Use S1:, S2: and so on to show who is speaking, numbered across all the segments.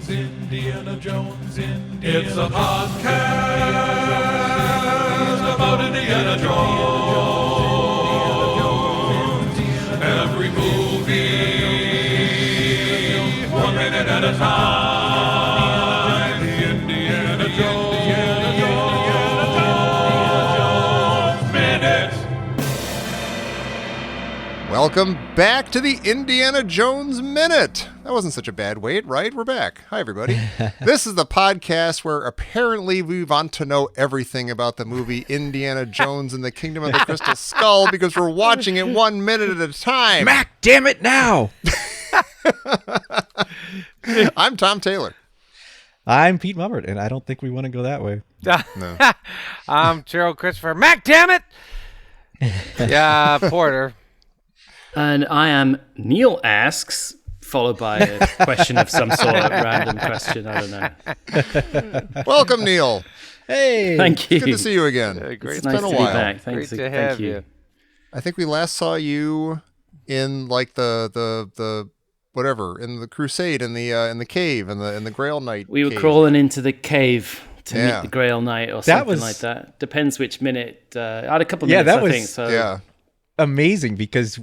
S1: Indiana Jones. It's a podcast about Indiana Jones. Every movie, 1 minute at a time. Indiana Jones Minute.
S2: Welcome back to the Indiana Jones Minute. That wasn't such a bad wait, right? We're back. Hi, everybody. This is the podcast where apparently we want to know everything about the movie Indiana Jones and the Kingdom of the Crystal Skull because we're watching it 1 minute at a time.
S3: Mac, damn it now!
S2: I'm Tom Taylor.
S3: I'm Pete Mummert, and I don't think we want to go that way.
S2: No.
S4: I'm Gerald Christopher. Mac, damn it! Yeah, Porter.
S5: And I am Neil Asks, followed by a question of some sort of random question. I don't know.
S2: Welcome, Neil.
S3: Hey!
S5: Thank you.
S2: Good to see you again.
S4: Great.
S5: It's
S2: It's
S5: nice
S2: been a
S5: to
S2: while.
S5: be back. Thanks.
S4: Great to
S5: Thank
S4: have you.
S2: I think we last saw you in like the whatever, in the crusade, in the cave, in the Grail Knight.
S5: We were
S2: cave.
S5: crawling into the cave to
S2: Yeah.
S5: meet the Grail Knight or
S3: That
S5: something
S3: was-
S5: like that. Depends which minute. I had a couple of
S3: Yeah,
S5: minutes,
S3: that
S5: I
S3: was-
S5: think. So
S2: Yeah.
S3: Amazing, because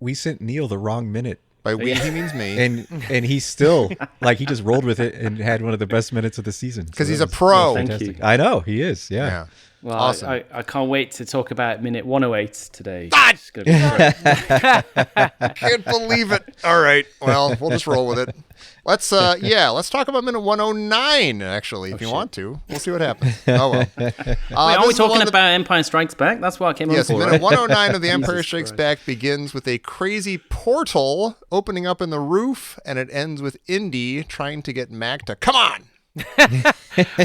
S3: we sent Neil the wrong minute,
S2: By we, he means me.
S3: and he's still, like, he just rolled with it and had one of the best minutes of the season.
S2: Because
S3: So
S2: he's
S3: that
S2: a
S3: was
S2: pro.
S5: Thank
S3: fantastic.
S5: you.
S3: I know, he is, yeah.
S2: Yeah.
S5: well,
S2: Awesome.
S5: I can't wait to talk about minute 108 today.
S2: Ah!
S5: It's gonna be great.
S2: Can't believe it. All right. Well, we'll just roll with it. Let's talk about minute 109, actually, if you want to. We'll see what happens. Oh, well.
S5: Wait, are we talking about Empire Strikes Back? That's what I came
S2: Yes,
S5: on for.
S2: minute
S5: Right?
S2: 109 of The Empire
S5: Jesus
S2: Strikes
S5: Christ.
S2: Back begins with a crazy portal opening up in the roof, and it ends with Indy trying to get Mac to come on.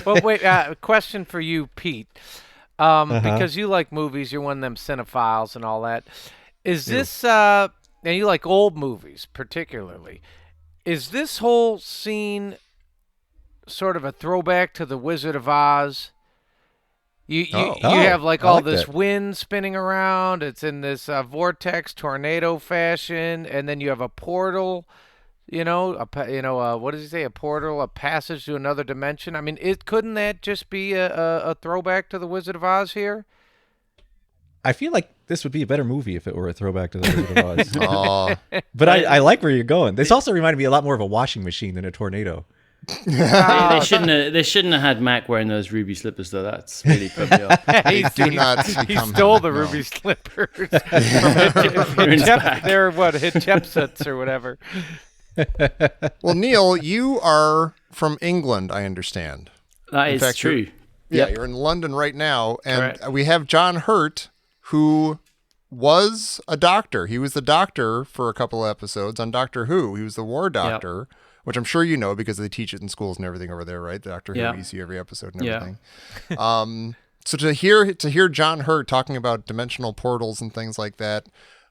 S4: Well, wait, question for you, Pete. Because you like movies, you're one of them cinephiles and all that. Is this, and you like old movies particularly, is this whole scene sort of a throwback to The Wizard of Oz? You have like
S3: I
S4: all
S3: like
S4: this
S3: that.
S4: wind spinning around. It's in this vortex tornado fashion, and then you have a portal. What does he say? A portal, a passage to another dimension. I mean, couldn't that just be a throwback to The Wizard of Oz here?
S3: I feel like this would be a better movie if it were a throwback to the Wizard of Oz.
S2: Oh,
S3: But I like where you're going. This also reminded me a lot more of a washing machine than a tornado.
S5: They shouldn't have had Mac wearing those ruby slippers though. That's really put me off.
S2: do not
S4: He
S2: become
S4: stole
S2: him,
S4: the
S2: no.
S4: ruby slippers from Hatshepsut's or whatever.
S2: Well, Neil, you are from England, I understand.
S5: That is
S2: fact,
S5: true.
S2: Yeah, you're in London right now, and
S5: Correct.
S2: we have John Hurt, who was a doctor. He was the doctor for a couple of episodes on Doctor Who. He was the war doctor, which I'm sure you know because they teach it in schools and everything over there, right? The Doctor Who,
S5: Yeah.
S2: you see every episode and
S5: Yeah.
S2: everything. So to hear John Hurt talking about dimensional portals and things like that,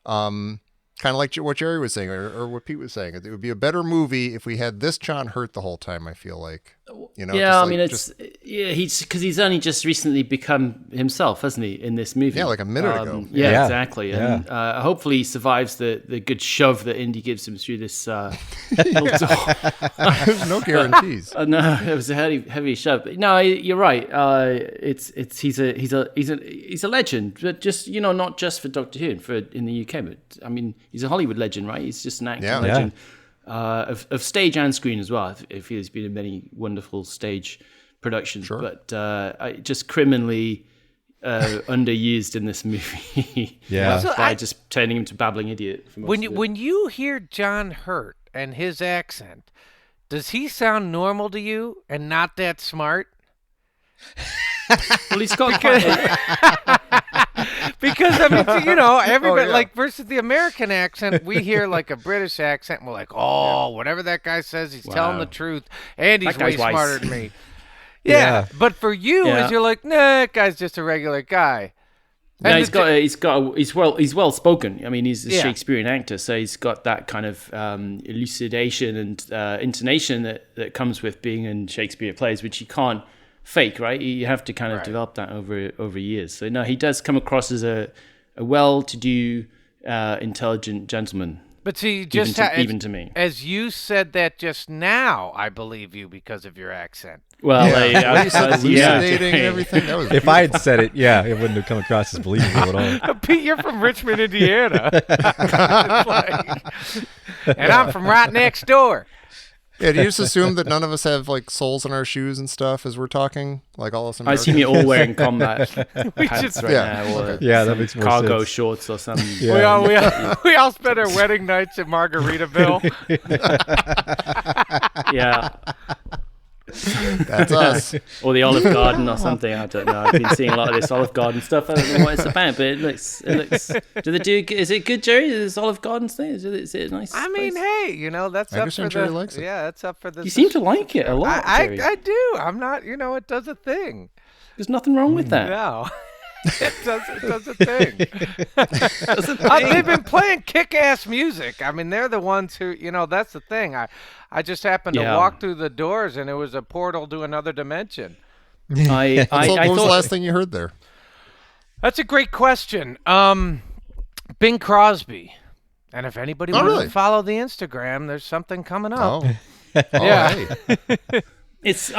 S2: kind of like what Jerry was saying or what Pete was saying, it would be a better movie if we had this John Hurt the whole time. I feel like,
S5: Yeah,
S2: just
S5: I
S2: like-
S5: mean,
S2: just-
S5: he's because he's only just recently become himself, hasn't he, in this movie?
S2: Yeah, like a minute ago.
S5: Yeah,
S3: Yeah.
S5: exactly. And hopefully he survives the good shove that Indy gives him through this little door.
S2: There's no guarantees.
S5: No, it was a heavy shove. But no, you're right. He's a legend, but just not just for Doctor Who and for in the UK, but I mean he's a Hollywood legend, right? He's just an acting
S2: Yeah.
S5: legend of stage and screen as well. I feel he's been in many wonderful stage productions, but just criminally underused in this movie.
S3: Yeah.
S4: So
S5: by just turning him to babbling idiot. For most of it.
S4: When you hear John Hurt and his accent, does he sound normal to you and not that smart?
S5: Well, he's got quite
S4: Because I mean, everybody
S2: yeah.
S4: like versus the American accent, we hear like a British accent, and we're like, oh, whatever that guy says, he's telling the truth, and he's
S5: That
S4: way
S5: guy's wise.
S4: smarter than me. Yeah, but for you,
S5: Yeah.
S4: is you're like, nah, that guy's just a regular guy.
S5: No,
S4: And
S5: he's well spoken. I mean, he's a
S4: Yeah.
S5: Shakespearean actor, so he's got that kind of elucidation and intonation that comes with being in Shakespeare plays, which you can't fake, right? You have to kind of develop that over years. So no, he does come across as a well-to-do, intelligent gentleman.
S4: But see,
S5: even to me.
S4: As you said that just now, I believe you because of your accent.
S5: Well,
S2: elucidating and everything. That was
S3: If I had said it, yeah, it wouldn't have come across as believable at all.
S4: Pete, you're from Richmond, Indiana. And I'm from right next door.
S2: Yeah, do you just assume that none of us have like soles in our shoes and stuff as we're talking? Like all of us.
S5: I assume you're all wearing combat
S4: We
S5: pants
S4: just-
S5: right now, or
S3: Yeah, that makes more
S5: cargo
S3: sense.
S5: shorts or something.
S3: Yeah.
S4: We all spent our wedding nights in Margaritaville.
S5: Yeah,
S2: That's us.
S5: or the Olive Garden or something. I don't know. I've been seeing a lot of this Olive Garden stuff. I don't know what it's about, but it looks. Do they do? Is it good, Jerry? This Olive Garden thing? Is it a nice?
S4: I mean,
S5: place?
S4: hey, that's
S2: I
S4: up
S2: understand
S4: for the.
S2: Jerry likes it.
S4: Yeah, that's up for the.
S5: You seem to like it a lot, Jerry.
S4: I do. I'm not. It does a thing.
S5: There's nothing wrong with that.
S4: No. It does a thing. They've been playing kick-ass music. I mean, they're the ones who, that's the thing. I just happened to walk through the doors, and it was a portal to another dimension.
S5: I
S2: What was the
S5: thought
S2: last thing you heard there?
S4: That's a great question. Bing Crosby. And if anybody wants
S2: really?
S4: to follow the Instagram, there's something coming up.
S2: Oh.
S4: Yeah.
S2: Hey.
S5: It's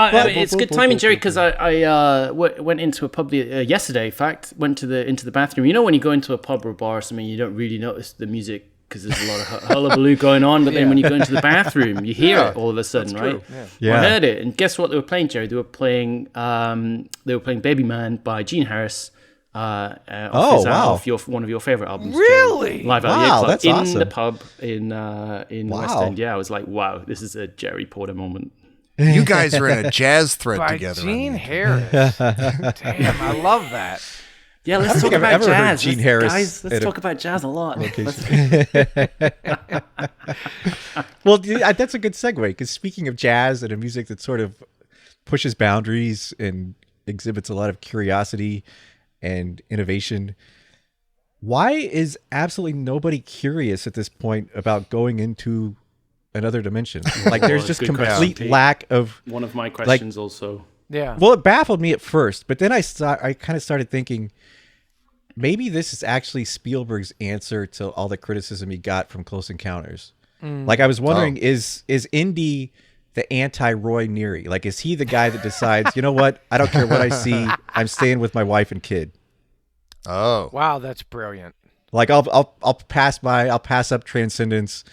S5: good timing, Jerry, because I went into a pub yesterday. In fact, went into the bathroom. You know, when you go into a pub or a bar or something, you don't really notice the music because there's a lot of hullabaloo going on. But then when you go into the bathroom, you hear it all of a sudden, right?
S3: Yeah.
S5: I heard it, and guess what they were playing, Jerry? They were playing "Baby Man" by Gene Harris. Off one of your favorite albums,
S4: Really?
S5: Jerry. Live out
S3: Wow,
S5: Club
S3: that's
S5: in
S3: awesome.
S5: the pub in West End. Yeah, I was like, wow, this is a Jerry Porter moment.
S2: You guys are in a jazz thread
S4: By
S2: together.
S4: Gene Harris. Damn, I love that.
S5: Yeah, let's talk
S3: think I've
S5: about
S3: ever heard
S5: jazz.
S3: Gene Harris
S5: Guys, let's
S3: at a
S5: talk about jazz a lot.
S3: Well, that's a good segue because speaking of jazz and a music that sort of pushes boundaries and exhibits a lot of curiosity and innovation, why is absolutely nobody curious at this point about going into another dimension? Like, there's just
S5: Good
S3: complete
S5: question, Pete.
S3: lack of.
S5: One of my questions also.
S4: Yeah.
S3: Well, it baffled me at first, but then I kind of started thinking maybe this is actually Spielberg's answer to all the criticism he got from Close Encounters. Like, I was wondering, is Indy the anti-Roy Neary? Like, is he the guy that decides, you know what? I don't care what I see. I'm staying with my wife and kid.
S2: Oh.
S4: Wow, that's brilliant.
S3: Like, I'll pass up Transcendence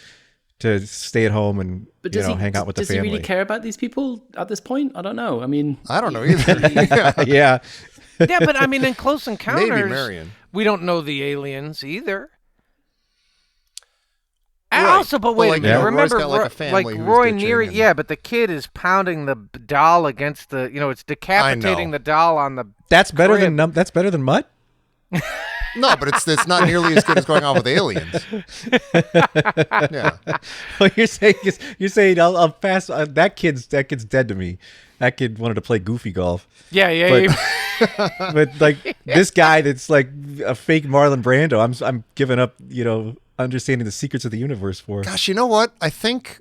S3: to stay at home and
S5: But
S3: hang out with the family.
S5: Does he really care about these people at this point? I don't know. I mean,
S2: I don't know either.
S3: Yeah.
S4: Yeah, but I mean, in Close Encounters,
S2: Maybe Marion.
S4: we don't know the aliens either.
S2: Right.
S4: Also, but wait
S2: Well,
S4: a minute.
S2: Roy's
S4: Remember,
S2: got, like, a family who's
S4: Roy
S2: ditching
S4: Neary,
S2: him.
S4: yeah, but the kid is pounding the doll against the, it's decapitating the doll on the.
S3: That's better
S4: crib.
S3: than Mutt?
S2: No, but it's not nearly as good as going on with aliens. Yeah.
S3: Well, you're saying I'll pass that kid's dead to me. That kid wanted to play goofy golf.
S4: Yeah.
S3: But like this guy that's like a fake Marlon Brando, I'm giving up, understanding the secrets of the universe for.
S2: Gosh, you know what? I think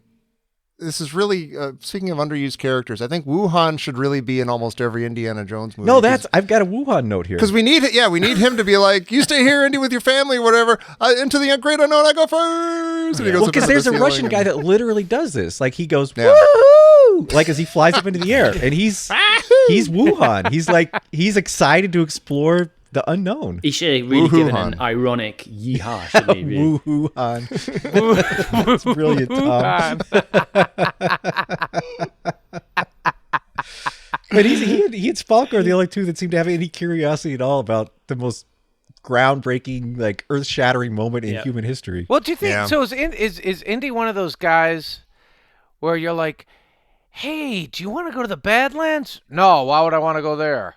S2: this is really speaking of underused characters. I think Wuhan should really be in almost every Indiana Jones movie.
S3: No, I've got a Wuhan note here.
S2: because we need him to be like, you stay here, Indy, with your family, whatever. Into the great unknown, I go first. And he goes up
S3: because
S2: into
S3: there's
S2: the
S3: a
S2: ceiling
S3: Russian
S2: and-
S3: guy that literally does this. Like he goes
S2: Yeah.
S3: woohoo, like as he flies up into the air, and he's Wuhan. He's excited to explore the unknown.
S5: he should have really given an
S2: Woo-hoo-han.
S5: ironic yeehaw, shouldn't he? Really?
S3: Wuhan. That's brilliant, Tom. But he and Falco are the only two that seem to have any curiosity at all about the most groundbreaking, like earth-shattering moment in
S5: Yeah.
S3: human history.
S4: Well, do you think
S2: Yeah.
S4: so? Is Indy one of those guys where you're like, hey, do you want to go to the Badlands? No, why would I want to go there?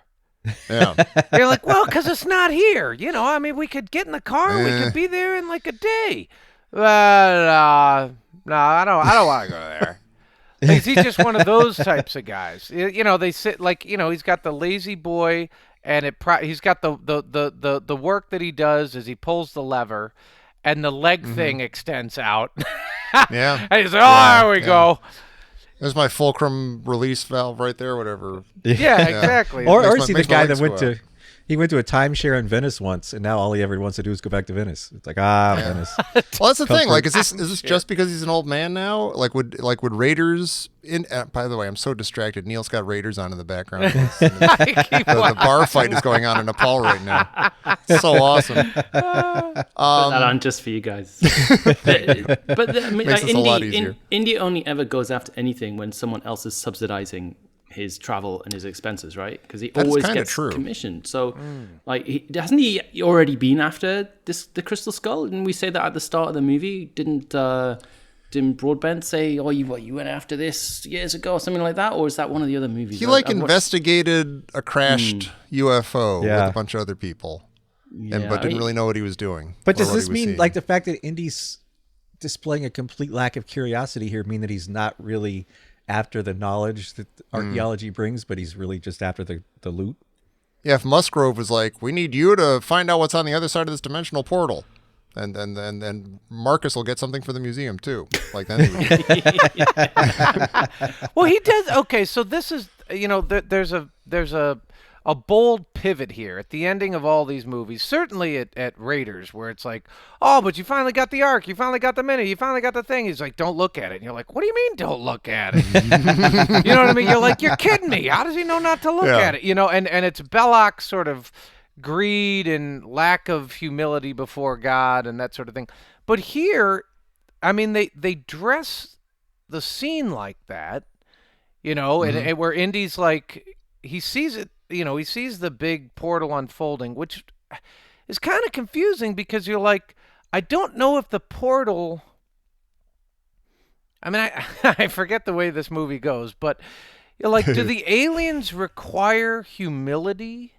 S2: Yeah.
S4: You're like, well, because it's not here. I mean, we could get in the car. We
S2: Eh.
S4: could be there in like a day. No, I don't want to go there. He's just one of those types of guys. They sit like, he's got the lazy boy, and he's got the work that he does is he pulls the lever, and the leg thing extends out.
S2: Yeah.
S4: And he's like, there we go.
S2: There's my fulcrum release valve right there, whatever.
S4: Yeah, exactly.
S3: Or
S2: Makes
S3: is
S2: my-
S3: he the
S2: makes my
S3: guy
S2: legs
S3: that went
S2: go
S3: to He went to a timeshare in Venice once, and now all he ever wants to do is go back to Venice. It's like, Venice.
S2: Well, that's the thing. Like, is this just because he's an old man now? Like, would Raiders in? By the way, I'm so distracted. Neil's got Raiders on in the background. The bar fight is going on in Nepal right now. It's so awesome.
S5: Put that on just for you guys. but I mean,
S2: Makes
S5: like,
S2: us a lot easier.
S5: India only ever goes after anything when someone else is subsidizing his travel and his expenses, right? Because he
S2: That's
S5: always
S2: kinda
S5: gets
S2: true.
S5: commissioned. So, like, hasn't he already been after the Crystal Skull? Didn't we say that at the start of the movie? Didn't Broadbent say, "Oh, you went after this years ago," or something like that? Or is that one of the other movies?
S2: He investigated a crashed UFO with a bunch of other people, but didn't really know what he was doing.
S3: But does
S2: what
S3: this
S2: he was
S3: mean,
S2: seeing.
S3: like, the fact that Indy's displaying a complete lack of curiosity here mean that he's not really after the knowledge that archaeology brings, but he's really just after the loot?
S2: Yeah, if Musgrove was like, "We need you to find out what's on the other side of this dimensional portal," and then Marcus will get something for the museum too. Like then.
S4: Well, he does. Okay, so this is, there's a bold pivot here at the ending of all these movies. Certainly at Raiders, where it's like, oh, but you finally got the Ark, you finally got the Mini, you finally got the thing. He's like, don't look at it. And you're like, what do you mean, don't look at it? You know what I mean? You're like, you're kidding me. How does he know not to look at it? And it's Belloc's sort of greed and lack of humility before God and that sort of thing. But here, I mean, they dress the scene like that, and where Indy's like, he sees it, he sees the big portal unfolding, which is kind of confusing because you're like, I don't know if the portal, I mean, I forget the way this movie goes, but you're like, do the aliens require humility?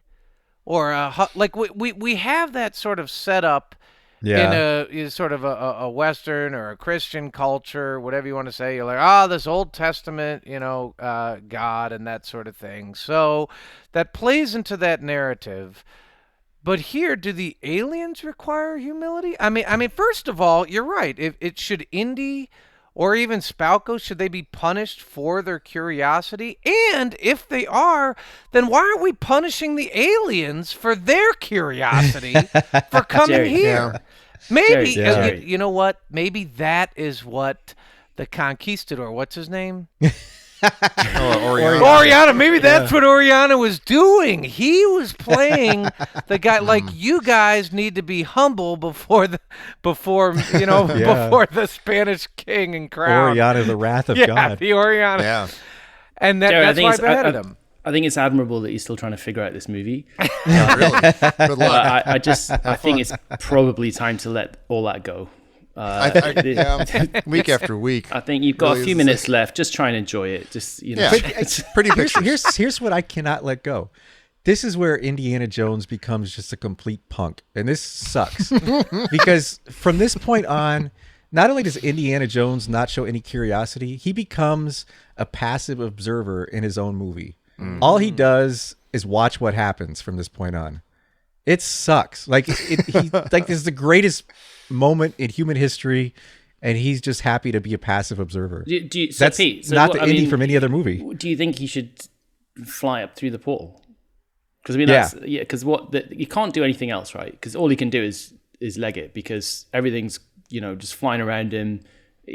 S4: Or like we have that sort of setup in sort of a Western or a Christian culture, whatever you want to say. You're like, this Old Testament, God and that sort of thing. So that plays into that narrative. But here, do the aliens require humility? I mean, first of all, you're right. It should Indy or even Spalko, should they be punished for their curiosity? And if they are, then why aren't we punishing the aliens for their curiosity for coming here? Maybe, you know what? Maybe that is what the conquistador, what's his name? Oriana. Maybe that's what Oriana was doing. He was playing the guy like, you guys need to be humble before the Spanish king and crown.
S3: Oriana, the wrath of God.
S4: The Oriana.
S2: Yeah.
S4: And that's why I beheaded him.
S5: I think it's admirable that you're still trying to figure out this movie.
S2: Really. Good luck.
S5: I think it's probably time to let all that go.
S2: Week after week.
S5: I think you've got really a few minutes left. Just try and enjoy it. Just
S2: it's pretty pictures.
S3: Here's what I cannot let go. This is where Indiana Jones becomes just a complete punk, and this sucks because from this point on, not only does Indiana Jones not show any curiosity, he becomes a passive observer in his own movie. All he does is watch what happens from this point on. It sucks. Like this is the greatest moment in human history, and he's just happy to be a passive observer. That's
S5: Pete,
S3: not the Indy from any other movie.
S5: Do you think he should fly up through the portal? Because because you can't do anything else, right? Because all he can do is leg it, because everything's just flying around him.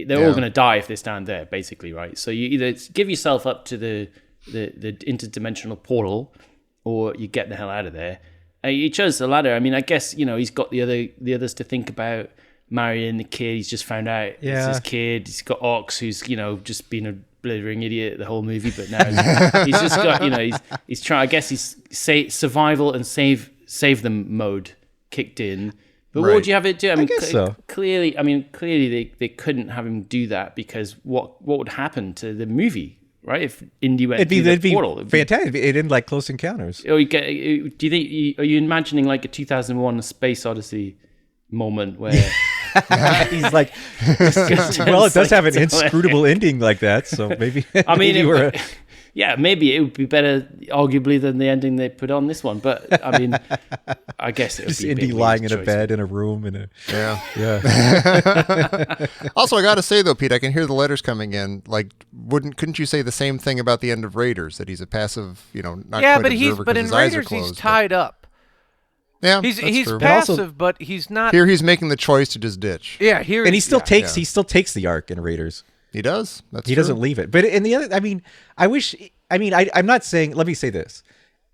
S5: They're all going to die if they stand there, basically, right? So you either give yourself up to the interdimensional portal, or you get the hell out of there. He chose the latter. I mean, I guess he's got the others to think about. Marrying the kid, he's just found out it's his kid. He's got Ox, who's just been a blithering idiot the whole movie, but now he's just got he's trying. I guess he's survival and save them mode kicked in. But what would you have it do? I
S3: guess so.
S5: Clearly, they couldn't have him do that, because what would happen to the movie? Right, if Indy went through the portal,
S3: it'd be fantastic. It ended like Close Encounters.
S5: Or do you think? Are you imagining like a 2001: A Space Odyssey moment where
S3: he's like, well, it does have an inscrutable ending like that, so maybe.
S5: I mean, maybe it would be better, arguably, than the ending they put on this one. But I mean, I guess it would
S3: just
S5: be
S3: Indy lying in a bed in a room
S2: Also, I got to say though, Pete, I can hear the letters coming in. Like, couldn't you say the same thing about the end of Raiders, that he's a passive, not quite
S4: but
S2: observer
S4: in
S2: his eyes are
S4: Raiders
S2: closed,
S4: he's tied up.
S2: Yeah,
S4: He's
S2: that's true.
S4: passive, but he's not.
S2: Here he's making the choice to just ditch.
S4: Yeah, here
S3: And he still
S4: yeah.
S3: takes the arc in Raiders.
S2: He does. That's
S3: He
S2: true.
S3: doesn't leave it. But in the other, I mean, I'm not saying, let me say this.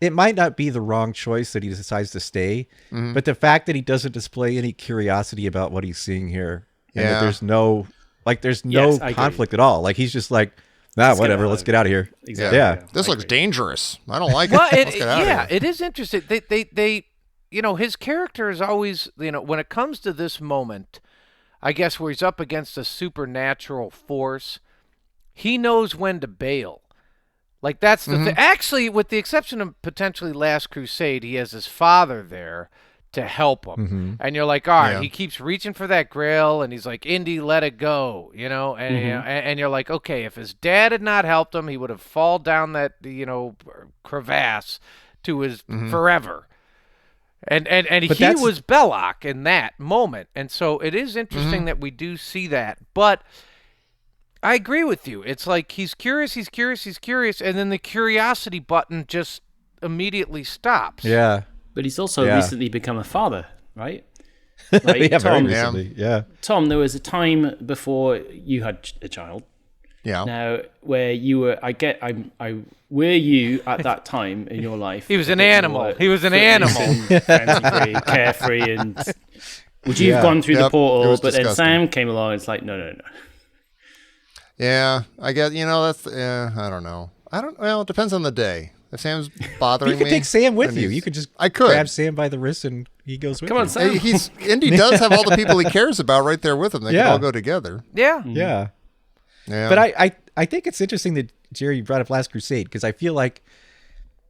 S3: It might not be the wrong choice that he decides to stay, but the fact that he doesn't display any curiosity about what he's seeing here, and that there's no
S5: Yes, I agree.
S3: conflict at all. Like he's just like, whatever, let's get out of here.
S5: Exactly.
S3: Yeah.
S2: This looks dangerous. I don't like
S4: Well,
S2: it. Let's get out of here.
S4: it is interesting. They, his character is always, when it comes to this moment, I guess where he's up against a supernatural force, he knows when to bail. Like that's the thing. Actually, with the exception of potentially Last Crusade, he has his father there to help him. And you're like, all right, he keeps reaching for that grail, and he's like, Indy, let it go, and you're like, okay, if his dad had not helped him, he would have fallen down that, crevasse to his forever. And he was Belloc in that moment. And so it is interesting that we do see that. But I agree with you. It's like he's curious, and then the curiosity button just immediately stops.
S3: Yeah.
S5: But he's also recently become a father, right? Like,
S3: Very
S5: Tom,
S3: recently. Yeah.
S5: Tom, there was a time before you had a child.
S2: Yeah.
S5: Now, where you were, were you at that time in your life?
S4: He was an animal. He was an animal.
S5: Fancy-free, carefree, and would you have gone through the
S2: Yep, it
S5: portal?
S2: was
S5: But then
S2: disgusting.
S5: Sam came along. It's like, no.
S2: Yeah, I guess, that's, I don't know. Well, it depends on the day. If Sam's bothering
S3: You could
S2: me.
S3: take Sam with
S2: then
S3: you.
S2: he's-
S3: You could just
S2: I could.
S3: grab Sam by the wrist and he goes with
S5: Come
S3: you.
S5: on, Sam.
S2: Hey, Indy does have all the people he cares about right there with him. They can
S3: Yeah.
S2: all go together.
S4: Yeah.
S3: Yeah.
S2: Yeah.
S3: But I think it's interesting that Jerry brought up Last Crusade because I feel like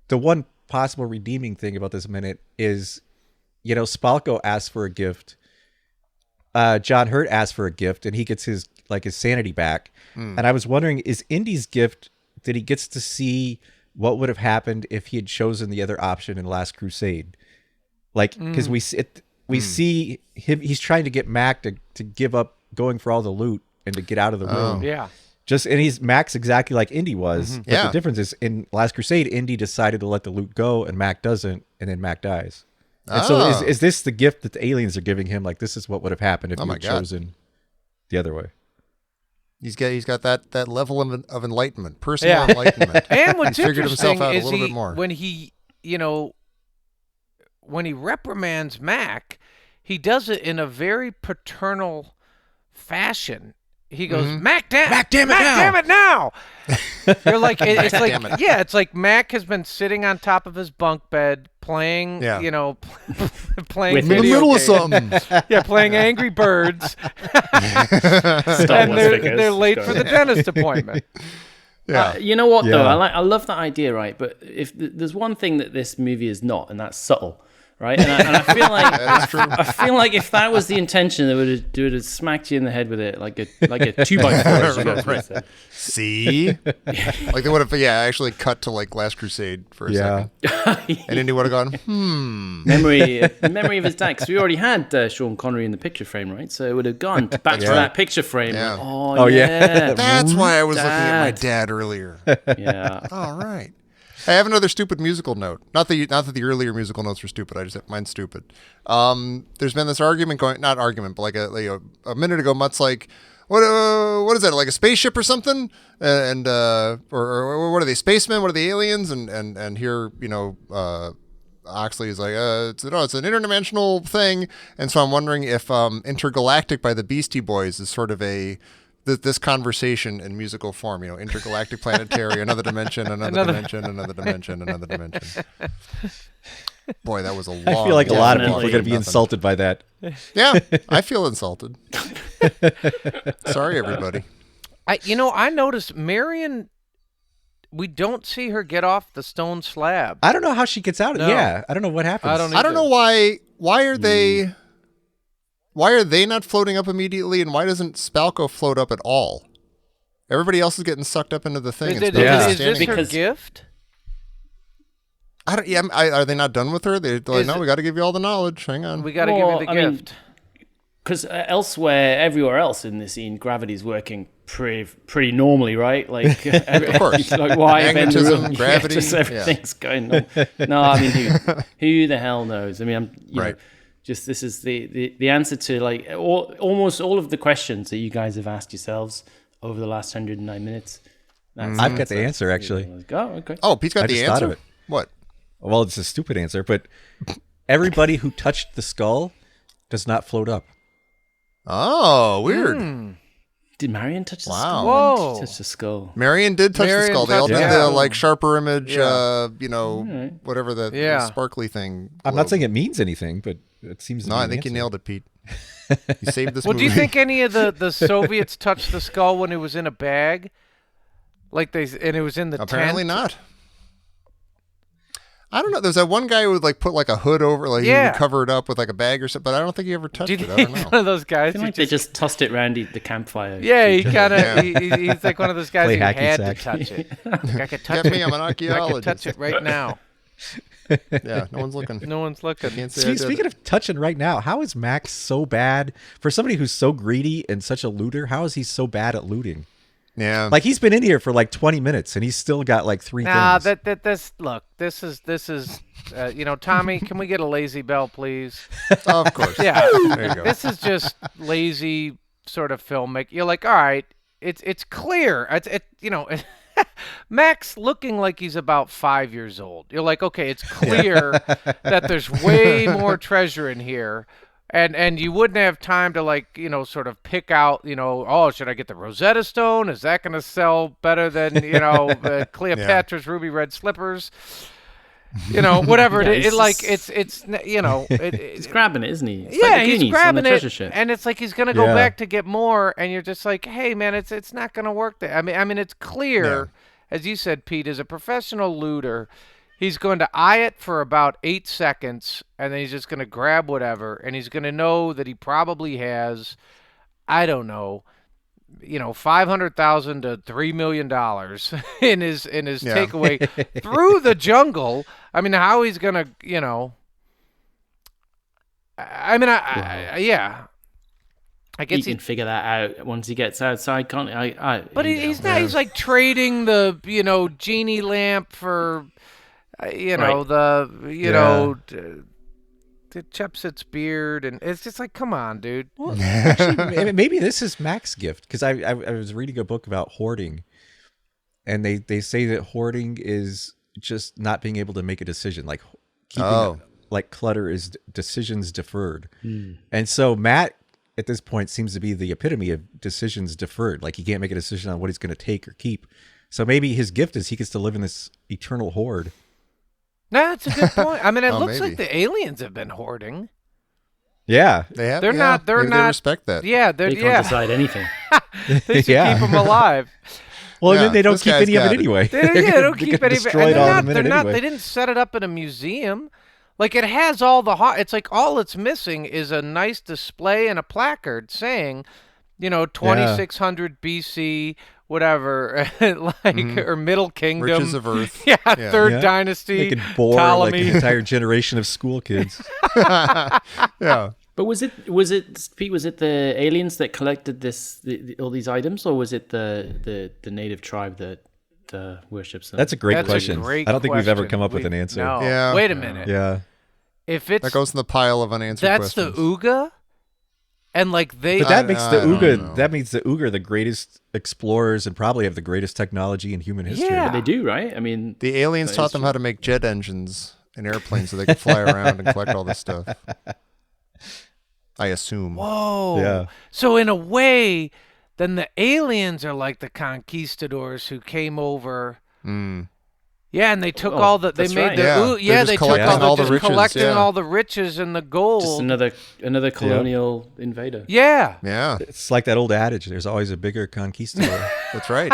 S3: the one possible redeeming thing about this minute is, Spalko asks for a gift. John Hurt asks for a gift, and he gets his sanity back. And I was wondering, is Indy's gift that he gets to see what would have happened if he had chosen the other option in Last Crusade? Because we see him, he's trying to get Mac to give up going for all the loot and to get out of the room.
S4: Yeah.
S3: And he's Mac's exactly like Indy was. But
S2: Yeah.
S3: the difference is in Last Crusade, Indy decided to let the loot go and Mac doesn't, and then Mac dies. And so is this the gift that the aliens are giving him? Like, this is what would have happened if he
S2: my
S3: had
S2: God.
S3: chosen the other way.
S2: He's got that level of enlightenment, personal enlightenment.
S4: And what's
S2: He's figured himself
S4: interesting
S2: out a
S4: is
S2: little bit more.
S4: when he reprimands Mac, he does it in a very paternal fashion. He goes, Mac, damn it now! You're like, it's like,
S2: damn it.
S4: yeah, it's like Mac has been sitting on top of his bunk bed playing, playing
S5: With
S4: video
S2: middle of
S4: games.
S2: something.
S4: Yeah, playing Angry Birds,
S5: Star
S4: and
S5: Wars figures.
S4: they're late for the dentist appointment.
S2: Yeah.
S5: You know what though?
S3: Yeah.
S5: I love that idea, right? But if there's one thing that this movie is not, and that's subtle, right? And I feel like I feel like if that was the intention, they would have smacked you in the head with it like a 2x4. as you guys would say.
S2: See? Like they would have, actually cut to Last Crusade for a
S3: Yeah.
S2: second. And Indy would have gone,
S5: memory of his dad, because we already had Sean Connery in the picture frame, right? So it would have gone back to that picture frame.
S2: Yeah.
S5: Like, oh,
S3: Oh, yeah.
S5: yeah.
S2: That's why I was looking at my
S5: Dad.
S2: dad earlier.
S5: Yeah.
S2: All right. I have another stupid musical note. Not that the earlier musical notes were stupid. I just have mine's stupid. There's been this argument going, not argument, but a minute ago, Mutt's like, what is that? Like a spaceship or something? And or what are they? Spacemen? What are the aliens? And here, Oxley is like, it's an interdimensional thing. And so I'm wondering if Intergalactic by the Beastie Boys is sort of this conversation in musical form, intergalactic, planetary, another dimension, another dimension, another dimension, another dimension. Boy, that was a long.
S3: I feel like a lot of people are
S5: Definitely
S3: going to be insulted by that.
S2: Yeah, I feel insulted. Sorry, everybody.
S4: I noticed Marion. We don't see her get off the stone slab.
S3: I don't know how she gets out.
S4: No.
S3: Yeah, I don't know what happens.
S4: I don't
S2: I don't know why. Why are they? Why are they not floating up immediately, and why doesn't Spalko float up at all? Everybody else is getting sucked up into the thing.
S4: Is,
S2: and
S4: it-
S2: Spalko's
S3: Yeah.
S4: is this
S2: standing-
S4: her
S5: Because-
S4: gift?
S2: I don't. Yeah, are they not done with her? They're like,
S4: Is
S2: no,
S4: it-
S2: we got to give you all the knowledge. Hang on.
S4: We got to
S5: Well,
S4: give you
S5: I
S4: the
S5: mean,
S4: gift.
S5: Because everywhere else in this scene, gravity's working pretty normally, right? Like,
S2: Of course.
S5: like why bend the
S2: Magnetism,
S5: room?
S2: gravity,
S5: Just everything's going on. No, I mean, who the hell knows? I mean, you know, just this is the answer to like almost all of the questions that you guys have asked yourselves over the last 109 minutes.
S3: I've got the answer, actually.
S5: Like, oh, okay.
S2: Oh, Pete's got
S3: I
S2: the
S3: just thought of
S2: answer.
S3: it.
S2: What?
S3: Well, it's a stupid answer, but everybody who touched the skull does not float up.
S2: Oh, weird.
S5: Did Marion touch the
S2: Wow.
S5: skull?
S4: Whoa.
S5: When did she touch the skull?
S2: Marion did touch the skull. They all did
S4: touched
S2: the
S4: it.
S2: like sharper image,
S4: Yeah.
S2: whatever the
S4: Yeah.
S2: sparkly thing.
S3: I'm not saying it means anything, but it seems to
S2: No,
S3: be
S2: I
S3: an
S2: think you
S3: answer.
S2: nailed it, Pete. You saved this
S4: Well,
S2: movie.
S4: do you think any of the Soviets touched the skull when it was in a bag? Like and it was in the
S2: Apparently
S4: tent?
S2: not. I don't know. There's that one guy who would like put like a hood over, like he
S4: Yeah.
S2: would cover it up with like a bag or something. But I don't think he ever touched
S4: Do you
S2: it. I
S4: think
S2: don't
S4: he's
S2: know.
S4: one of those guys
S5: I feel
S4: who
S5: like they just tossed it around the campfire.
S4: Yeah, he kind of
S2: Yeah.
S4: he's like one of those guys
S3: Play
S4: who
S3: hacky
S4: had
S3: sack.
S4: to touch it. Like, I could touch
S2: Get
S4: it.
S2: me, I'm an
S4: I could
S2: archaeologist.
S4: touch it right now.
S2: Yeah, no one's looking.
S4: No one's looking.
S2: Can't say I did
S3: Speaking
S2: it.
S3: of touching right now, how is Max so bad for somebody who's so greedy and such a looter? How is he so bad at looting?
S2: Yeah,
S3: Like he's been in here for like 20 minutes and he's still got like 3
S4: Nah,
S3: things.
S4: this is Tommy, can we get a lazy bell, please?
S2: of course.
S4: Yeah.
S2: There you go.
S4: This is just lazy sort of filmmaking. You're like, all right, it's clear. Max looking like he's about 5 years old. You're like, okay, it's clear that there's way more treasure in here. And you wouldn't have time to like, sort of pick out, oh, should I get the Rosetta Stone? Is that going to sell better than, Cleopatra's ruby red slippers? Whatever
S5: Yeah,
S4: it is.
S5: he's
S4: Like
S5: just-
S4: it's
S5: He's grabbing it, isn't he? It's
S4: yeah,
S5: like the
S4: he's
S5: Goonies on the
S4: grabbing
S5: treasure
S4: it,
S5: ship.
S4: and it's like he's gonna go
S3: Yeah.
S4: back to get more, and you're just like, hey man, it's not gonna work. There, I mean, it's clear, as you said, Pete, as a professional looter, he's going to eye it for about 8 seconds, and then he's just gonna grab whatever, and he's gonna know that he probably has, I don't know, $500,000 to $3 million in his takeaway through the jungle. I mean, how he's gonna, I
S5: He
S4: guess
S5: can figure that out once he gets outside, can't he?
S4: but he's not. He's like trading the, genie lamp for, the Chepsit's beard, and it's just like, come on, dude.
S3: Actually, maybe this is Max's gift because I was reading a book about hoarding, and they say that hoarding is just not being able to make a decision. Like keeping like clutter is decisions deferred, and so Matt at this point seems to be the epitome of decisions deferred. Like he can't make a decision on what he's going to take or keep. So maybe his gift is he gets to live in this eternal hoard.
S4: No, that's a good point. I mean, it looks
S2: maybe.
S4: like the aliens have been hoarding.
S3: Yeah,
S2: They have.
S4: They're not. They're
S2: maybe
S4: not.
S2: They respect that.
S4: Yeah,
S5: They can't decide anything.
S4: They should
S3: Yeah.
S4: keep them alive.
S3: Well,
S2: Yeah,
S3: then they don't
S2: this
S3: keep
S2: guy's
S3: any of
S2: got
S3: it
S2: it.
S3: anyway.
S4: They don't keep any of it.
S3: destroy
S4: And
S3: it all
S4: they're
S3: in a
S4: not. They're
S3: minute
S4: not.
S3: anyway.
S4: They didn't set it up in a museum. Like it has all the it's like all it's missing is a nice display and a placard saying, 2600 BC, whatever, like or Middle Kingdom,
S2: Riches of Earth.
S4: yeah,
S2: Yeah.
S4: Third
S3: Yeah.
S4: Dynasty,
S3: They could bore like
S4: Ptolemy.
S3: an entire generation of school kids.
S2: Yeah.
S5: But was it Pete? Was it the aliens that collected all these items, or was it the native tribe that worships them?
S3: That's a great
S4: That's
S3: question.
S4: a great
S3: I don't think we've ever
S4: question.
S3: come up with an answer.
S4: No.
S2: Yeah.
S4: Wait a minute.
S3: Yeah.
S4: If it's
S2: That goes in the pile of unanswered
S4: that's
S2: questions.
S4: the Uga, and like they
S3: But that
S2: I-
S3: makes
S2: I
S3: the
S2: don't
S3: Uga
S2: know.
S3: that makes the Uga the greatest explorers and probably have the greatest technology in human history.
S4: Yeah.
S5: They do, right? I mean,
S2: The aliens
S5: That
S2: taught
S5: is
S2: them
S5: true.
S2: how to make jet engines and airplanes so they could fly around and collect all this stuff. I assume.
S4: whoa.
S3: Yeah.
S4: So in a way, then the aliens are like the conquistadors who came over. Yeah, and they took
S5: Oh,
S4: all they
S5: that's
S4: made
S5: right.
S4: the
S2: Yeah.
S4: ooh, yeah,
S2: They're just
S4: they took
S2: collecting all the
S4: just
S2: riches,
S4: collecting
S2: yeah.
S4: all the riches and the gold.
S5: just another colonial invader.
S4: Yeah.
S2: Yeah,
S3: It's like that old adage, there's always a bigger conquistador.
S2: that's right.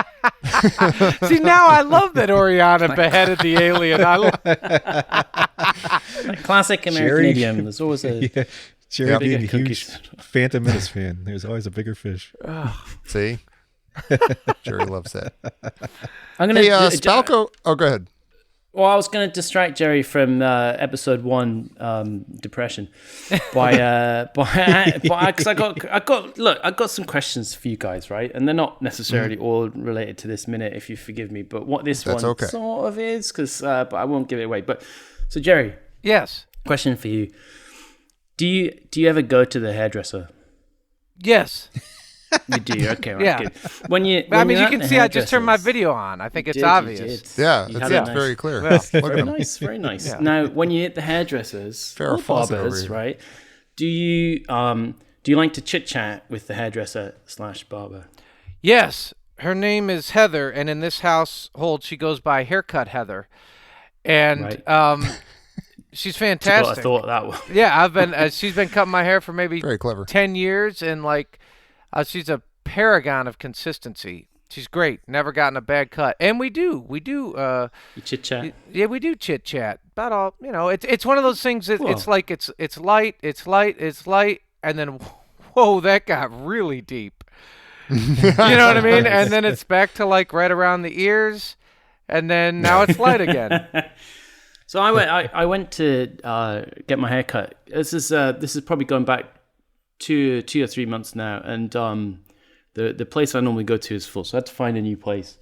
S4: See, now I love that Oriana beheaded the alien. I
S5: Classic American
S3: Jerry-
S5: idiom. There's always a
S3: Yeah. Jerry being a
S5: Bigger
S3: huge Phantom Menace fan. There's always a bigger fish.
S2: See? Jerry loves that.
S5: I'm gonna
S2: Hey, Spalco. Oh, go ahead.
S5: Well, I was going to distract Jerry from episode 1, depression, because I got some questions for you guys, right? And they're not necessarily all related to this minute, if you forgive me. But what this one
S2: okay.
S5: sort of is, but I won't give it away. But so, Jerry,
S4: Yes.
S5: question for you: Do you ever go to the hairdresser?
S4: Yes.
S5: You do, okay, right,
S4: Yeah.
S5: good. When
S4: I mean, you can see I just turned my video on. I think it's obvious.
S2: Yeah,
S5: You
S2: it's
S5: had a nice-
S2: very clear.
S4: Yeah.
S2: Look at
S5: Very
S2: him.
S5: nice, very nice.
S4: Yeah.
S5: Now, when you hit the hairdressers
S2: Farrah
S5: or
S2: Fawcett over
S5: barbers,
S2: here.
S5: right? Do you like to chit chat with the hairdresser / barber?
S4: Yes. Her name is Heather, and in this household, she goes by Haircut Heather. And she's fantastic.
S5: I thought that one.
S4: Yeah, I've been. She's been cutting my hair for maybe
S2: Very clever.
S4: 10 years, and she's a paragon of consistency. She's great. Never gotten a bad cut. And we do.
S5: You chit chat.
S4: Yeah, we do chit chat about all. It's one of those things that
S5: Cool.
S4: it's like it's light, and then whoa, that got really deep. You know what I mean? And then it's back to right around the ears, and then now it's light again.
S5: So I went to get my hair cut. This is probably going back two or 3 months now, and the place I normally go to is full, so I had to find a new place.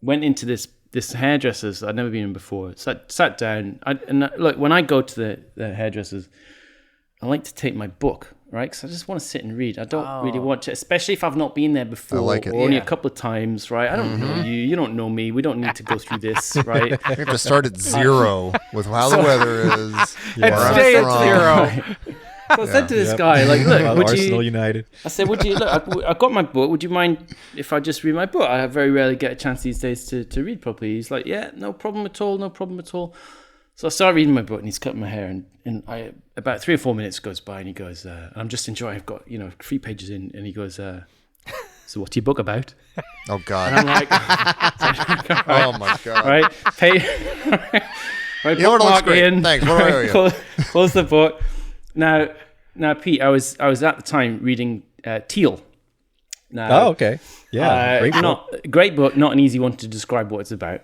S5: Went into this hairdresser's I'd never been in before. Sat down. Look, when I go to the hairdressers, I like to take my book, right? Because I just want to sit and read. I don't really want to, especially if I've not been there before,
S2: I like it.
S5: or only a
S4: Yeah.
S5: couple of times, right? I don't know you. You don't know me. We don't need to go through this, right?
S2: We have to start at 0 with how the weather is.
S4: And
S2: where I'm
S4: stay at
S2: from.
S4: 0.
S5: So I said to this guy, like, look, would
S3: Arsenal
S5: you?
S3: United.
S5: I said, would you look? I got my book. Would you mind if I just read my book? I very rarely get a chance these days to read properly. He's like, yeah, no problem at all, no problem at all. So I started reading my book, and he's cutting my hair, and about 3 or 4 minutes goes by, and he goes, I'm just enjoying. I've got 3 pages in, and he goes, so what's your book about?
S2: Oh, God.
S5: And I'm like,
S2: Oh, my God.
S5: right, pay. Right,
S2: You know what, it looks
S5: bookmark
S2: great.
S5: in.
S2: Thanks. What do I owe you?
S5: Close the book. Now, Pete, I was at the time reading Teal. Now,
S3: Oh, okay. Yeah. Great book.
S5: Great book, not an easy one to describe what it's about.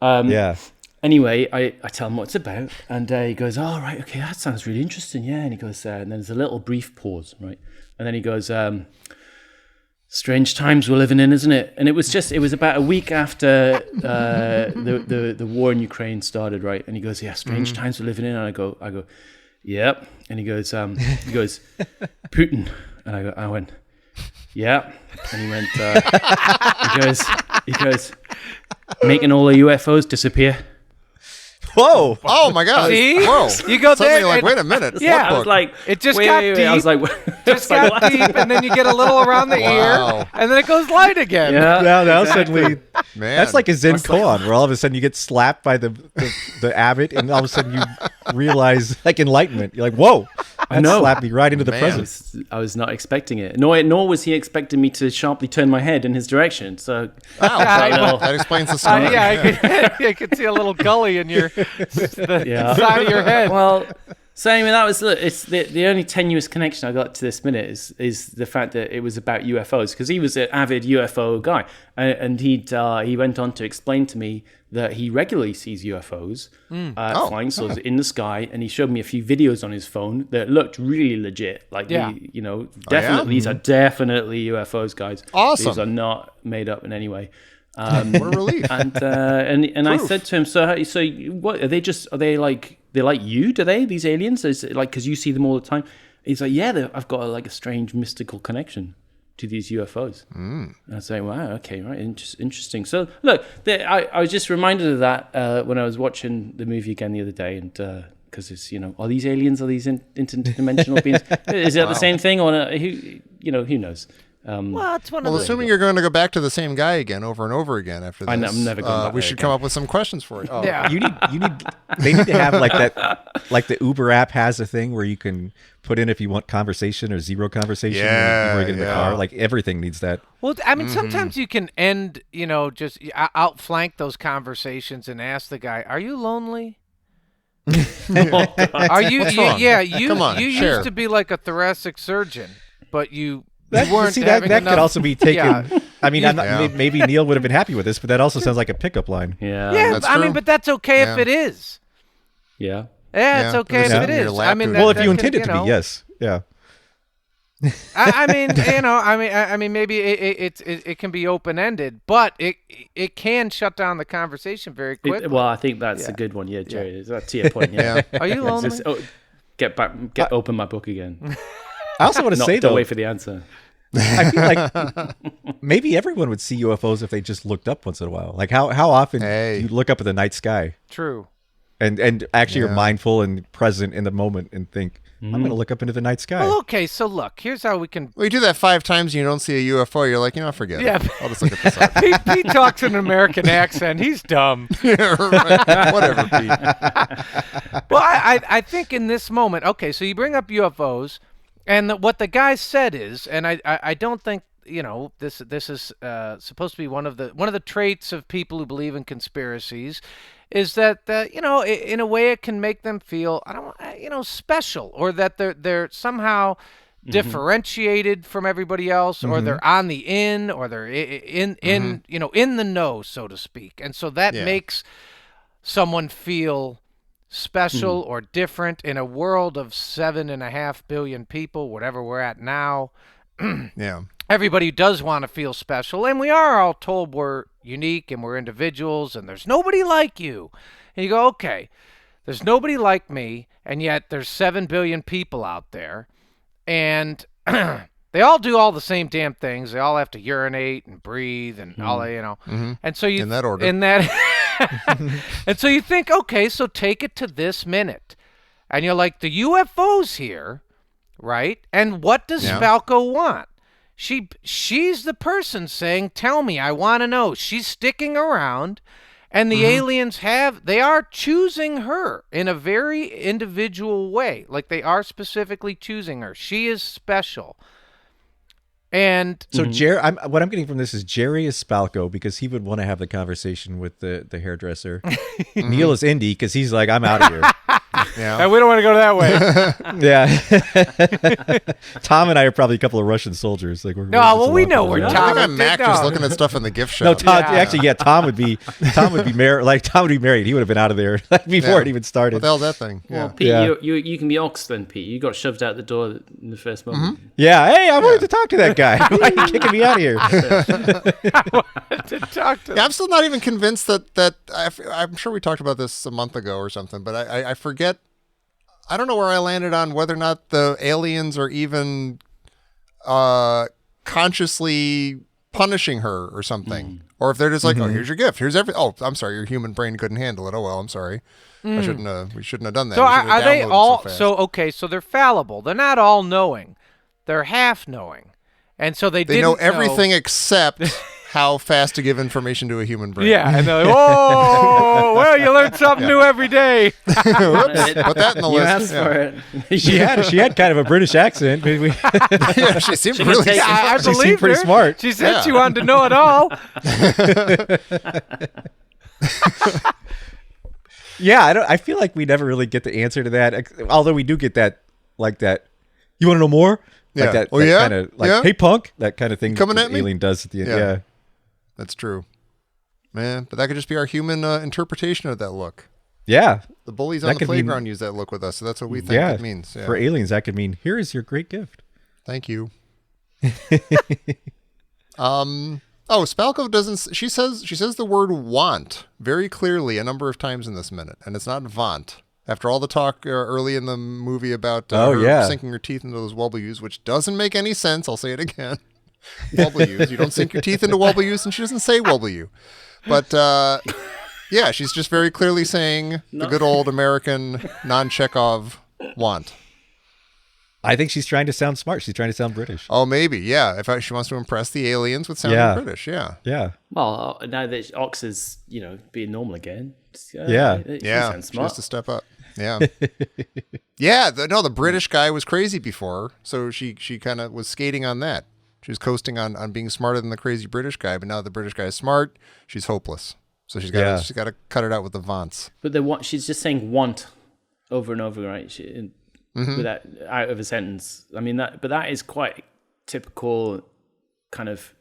S3: Yeah.
S5: Anyway, I tell him what it's about, and he goes, "Oh, right, okay, that sounds really interesting, yeah." And he goes, and then there's a little brief pause, right, and then he goes, "Strange times we're living in, isn't it?" And it was about a week after the war in Ukraine started, right? And he goes, "Yeah, strange times we're living in." And I go, "Yep." And he goes, "Putin," and I went, "Yeah." And he went, he goes, "Making all the UFOs disappear."
S3: Whoa.
S2: Oh, my God.
S4: See?
S2: Whoa.
S4: You go
S2: Suddenly
S4: there
S2: you're like,
S4: and-
S2: wait a minute.
S4: Yeah.
S2: What
S5: I
S2: book?
S5: was like,
S4: It just
S5: wait,
S4: got
S5: wait, wait.
S4: deep.
S5: I was like,
S4: Just got deep, and then you get a little around the
S2: Wow.
S4: ear, and then it goes light again.
S5: Yeah,
S3: Now
S5: exactly.
S3: suddenly,
S2: Man.
S3: that's like a Zen koan, where all of a sudden you get slapped by the abbot, and all of a sudden you realize like enlightenment. You're like, whoa, that
S5: know.
S3: slapped me right into the
S2: Man.
S3: present.
S5: I was not expecting it. Nor was he expecting me to sharply turn my head in his direction. So
S2: Wow. That explains the story.
S4: I could see a little gully in the
S5: Yeah.
S4: side of your head.
S5: well, so anyway, that was it's the only tenuous connection I got to this minute is the fact that it was about UFOs, because he was an avid UFO guy, and he went on to explain to me that he regularly sees UFOs flying saucers in the sky, and he showed me a few videos on his phone that looked really legit. Like,
S4: Yeah.
S5: definitely these are definitely UFOs, guys.
S2: Awesome.
S5: These are not made up in any way.
S2: What a relief.
S5: And I said to him, so what are they? Are they like they're like you? Do they, these aliens? Is it like, because you see them all the time? He's like, yeah, I've got a strange mystical connection to these UFOs. And I say, wow, okay, right, interesting. So look, I was just reminded of that when I was watching the movie again the other day, and because it's are these aliens? Are these interdimensional beings? Is it the same thing, or who knows?
S4: Well, it's one of
S2: Well,
S4: the.
S2: assuming you're going to go back to the same guy again over and over again after this,
S5: I'm never going back
S2: we
S5: there
S2: should
S5: again.
S2: come up with some questions for you. Oh,
S4: Yeah.
S3: They need to have like that, like the Uber app has a thing where you can put in if you want conversation or zero conversation before you get in the
S2: Yeah.
S3: car. Like everything needs that.
S4: Well, I mean, sometimes you can end, just outflank those conversations and ask the guy, "Are you lonely? Are you?
S2: What's wrong?
S4: Yeah, you.
S2: Come on,
S4: you
S2: share.
S4: used to be like a thoracic surgeon, but you
S3: That,
S4: weren't
S3: see, that
S4: having
S3: could
S4: enough-
S3: also be taken.
S4: Yeah.
S3: I mean, I'm not,
S2: Yeah.
S3: maybe Neil would have been happy with this, but that also sounds like a pickup line.
S5: Yeah.
S4: Yeah,
S2: That's
S4: I mean,
S2: true.
S4: but that's okay if
S2: Yeah.
S4: it is.
S5: Yeah.
S4: Yeah, it's
S2: Yeah.
S4: okay if
S2: Sit
S4: it
S2: in your
S4: is.
S2: lap
S4: I mean,
S2: doing
S3: Well,
S2: that
S3: if you
S4: that
S3: intend
S4: can,
S3: it to
S4: know,
S3: be, yes, yeah.
S4: I mean, I mean, maybe it can be open ended, but it can shut down the conversation very quickly.
S5: Well, I think that's a good one. Yeah, Jerry. Is that to your point? Yeah.
S4: Are you lonely?
S5: Just, open my book again.
S3: I also want to say
S5: Don't
S3: though,
S5: wait for the answer.
S3: I feel like maybe everyone would see UFOs if they just looked up once in a while. Like how often
S2: Hey.
S3: do you look up at the night sky
S4: True.
S3: and actually
S2: Yeah.
S3: you're mindful and present in the moment and think, I'm going to look up into the night sky.
S4: Well, okay, so look, here's how we can.
S2: Well, you do that 5 times and you don't see a UFO. You're like, forget
S4: Yeah.
S2: it. I'll just look at this up.
S4: Pete talks in an American accent. He's dumb.
S2: Yeah, right. Whatever, Pete.
S4: Well, I think in this moment, okay, so you bring up UFOs, and what the guy said is, and I don't think this is supposed to be one of the traits of people who believe in conspiracies, is that in a way it can make them feel special, or that they're somehow differentiated from everybody else, or they're on the in, or they're in the know, so to speak, and so that makes someone feel special or different in a world of 7.5 billion people, whatever we're at now.
S2: Yeah.
S4: Everybody does want to feel special, and we are all told we're unique and we're individuals and there's nobody like you. And you go, okay, there's nobody like me, and yet there's 7 billion people out there, and they all do all the same damn things. They all have to urinate and breathe and all that, And so you
S2: In that order.
S4: and so you think, okay, so take it to this minute. And you're like, the UFO's here, right? And what does Falco want? She's the person saying, tell me, I want to know. She's sticking around, and the aliens they are choosing her in a very individual way. Like, they are specifically choosing her. She is special. And
S3: So what I'm getting from this is Jerry is Spalco because he would want to have the conversation with the hairdresser. Neil is Indy because he's like, I'm out of here.
S2: Yeah.
S4: we don't want to go that way.
S3: Yeah. Tom and I are probably a couple of Russian soldiers. Like,
S4: No, well, we know we're
S2: I
S4: Tom.
S2: think I'm Mac just looking at stuff in the gift shop.
S3: No, Tom.
S4: Yeah.
S3: Actually, yeah, Tom would be married. Like Tom would be married. He would have been out of there before it even started.
S2: What the hell's that thing? Yeah.
S5: Well, Pete,
S3: Yeah.
S5: you can be Ox then, Pete. You got shoved out the door in the first moment.
S3: Yeah. Hey, I wanted to talk to that guy. Why are you kicking me out of here?
S4: to talk to
S2: Yeah, I'm still not even convinced that I'm sure we talked about this a month ago or something, but I forget. I don't know where I landed on whether or not the aliens are even consciously punishing her or something, or if they're just like, oh, here's your gift, here's oh, I'm sorry, your human brain couldn't handle it. Oh well, I'm sorry. We shouldn't have done that.
S4: So
S2: We shouldn't have
S4: are they
S2: downloaded
S4: all
S2: fast.
S4: okay, so they're fallible. They're not all knowing. They're half knowing. And so they
S2: They know
S4: didn't
S2: everything except how fast to give information to a human brain.
S4: Yeah, and they're like, whoa, well, you learn something new every day.
S2: Whoops, put that in the
S5: You
S2: list.
S5: asked
S2: Yeah.
S5: for it.
S3: She had kind of a British accent.
S2: Yeah, she seemed
S5: can
S2: really.
S5: take-
S4: I
S3: She seemed
S4: believe
S3: pretty
S4: her.
S3: smart.
S4: She said
S2: Yeah.
S4: she wanted to know it all.
S3: Yeah, I feel like we never really get the answer to that. Although we do get that, like that. You want to know more? Like
S2: Yeah.
S3: that.
S2: Oh,
S3: that
S2: yeah?
S3: kind of like,
S2: Yeah?
S3: hey punk, that kind of thing.
S2: Coming
S3: that
S2: at
S3: the
S2: me?
S3: alien does at the end.
S2: Yeah.
S3: Yeah.
S2: That's true, man. But that could just be our human interpretation of that look.
S3: Yeah.
S2: The bullies
S3: That
S2: on the
S3: could mean-
S2: playground use that look with us, so that's what we think
S3: Yeah.
S2: it means. Yeah.
S3: For aliens, that could mean here is your great gift.
S2: Thank you. Oh, Spalco doesn't. She says the word want very clearly a number of times in this minute, and it's not vaunt. After all the talk early in the movie about her sinking her teeth into those W's, which doesn't make any sense. I'll say it again. W's. You don't sink your teeth into W's, and she doesn't say W. But yeah, she's just very clearly saying the good old American non-Chekhov want.
S3: I think she's trying to sound smart. She's trying to sound British.
S2: Oh, maybe. Yeah. If she wants to impress the aliens with sounding British. Yeah.
S3: Yeah.
S5: Well, now that Ox is, being normal again.
S3: Yeah.
S5: She
S2: Yeah.
S5: sounds
S2: She
S5: smart.
S2: has to step up. Yeah. Yeah. The British guy was crazy before. So she kind of was skating on that. She was coasting on being smarter than the crazy British guy. But now the British guy is smart. She's hopeless. So she's got to cut it out with the vaunts.
S5: But she's just saying want over and over, right? Without out of a sentence. I mean that is quite typical kind of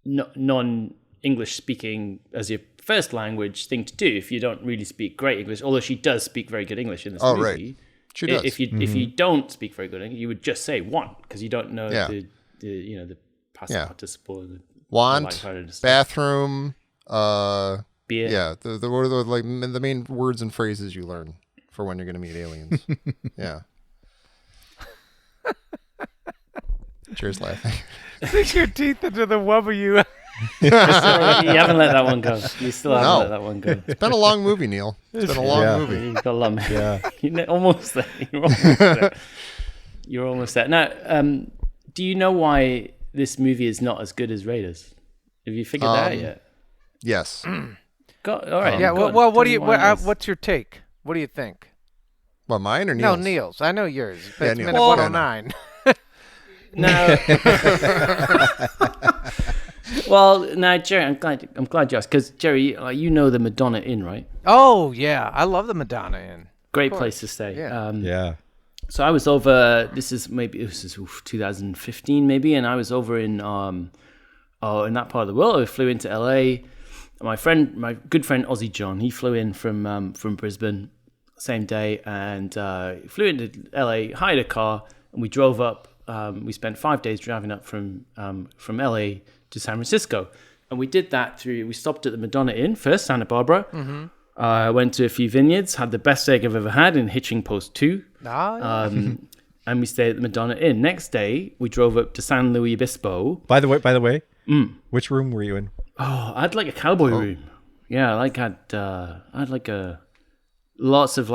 S5: non-English speaking as your first language thing to do if you don't really speak great English. Although she does speak very good English in this movie.
S2: Right. She does.
S5: If you don't speak very good English, you would just say want because you don't know the past participle.
S2: Want, bathroom,
S5: beer.
S2: Yeah, the main words and phrases you learn for when you're going to meet aliens. Yeah. Cheers, laughing.
S4: Sink your teeth into the wub of you.
S5: You haven't let that one go. You still haven't let that one go.
S2: It's been a long movie, Neil. It's been a long movie.
S5: You've got a lot. You're almost there. You're almost there. Now, do you know why this movie is not as good as Raiders? Have you figured that out yet?
S2: Yes.
S5: All right.
S4: Well, what do you? What's your take? What do you think?
S2: Well, mine or Neil's?
S4: No, Neil's. I know yours. It's
S2: Neil.
S4: minute 109.
S5: No. Well, now, Jerry, I'm glad you asked because Jerry, you know the Madonna Inn, right?
S4: Oh yeah, I love the Madonna Inn.
S5: Great place to stay.
S4: Yeah.
S5: So I was over. This is 2015, maybe, and I was over in in that part of the world. I flew into LA. My good friend Ozzy John, he flew in from Brisbane same day, and flew into LA, hired a car, and we drove up. We spent 5 days driving up from LA to San Francisco, and we did that we stopped at the Madonna Inn first, Santa Barbara. Mm-hmm. Went to a few vineyards, had the best steak I've ever had in Hitching Post 2. And we stayed at the Madonna Inn. Next day, we drove up to San Luis Obispo.
S3: By the way, which room were you in?
S5: Oh, I had like a cowboy room. Yeah, I had lots of